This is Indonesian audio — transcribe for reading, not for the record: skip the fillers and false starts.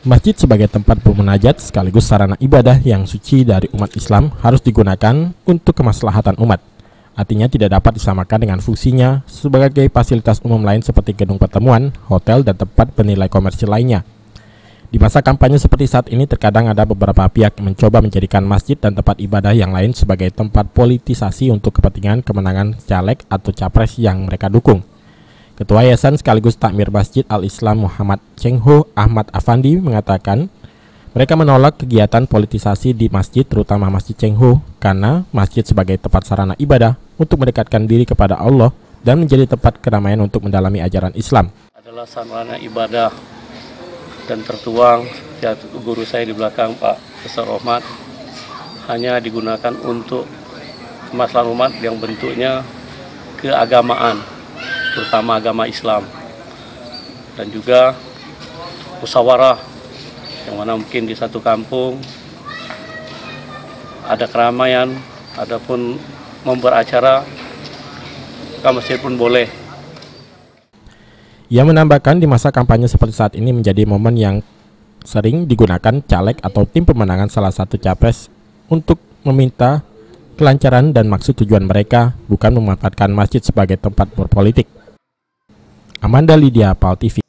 Masjid sebagai tempat bermunajat sekaligus sarana ibadah yang suci dari umat Islam harus digunakan untuk kemaslahatan umat. Artinya tidak dapat disamakan dengan fungsinya sebagai fasilitas umum lain seperti gedung pertemuan, hotel, dan tempat bernilai komersil lainnya. Di masa kampanye seperti saat ini terkadang ada beberapa pihak yang mencoba menjadikan masjid dan tempat ibadah yang lain sebagai tempat politisasi untuk kepentingan kemenangan caleg atau capres yang mereka dukung. Ketua Yayasan sekaligus Takmir Masjid Al-Islam Muhammad Cheng-Ho Ahmad Afandi mengatakan mereka menolak kegiatan politisasi di masjid, terutama Masjid Cheng-Ho, karena masjid sebagai tempat sarana ibadah untuk mendekatkan diri kepada Allah dan menjadi tempat keramaian untuk mendalami ajaran Islam. Adalah sarana ibadah dan tertuang ya, guru saya di belakang Pak Profesor Rohmat, hanya digunakan untuk kemaslahatan umat yang bentuknya keagamaan, terutama agama Islam, dan juga musyawarah yang mana mungkin di satu kampung ada keramaian, adapun membuat acara ke masjid pun boleh. Ia menambahkan di masa kampanye seperti saat ini menjadi momen yang sering digunakan caleg atau tim pemenangan salah satu capres untuk meminta kelancaran dan maksud tujuan mereka bukan memanfaatkan masjid sebagai tempat berpolitik. Amanda Lydia, PAL TV.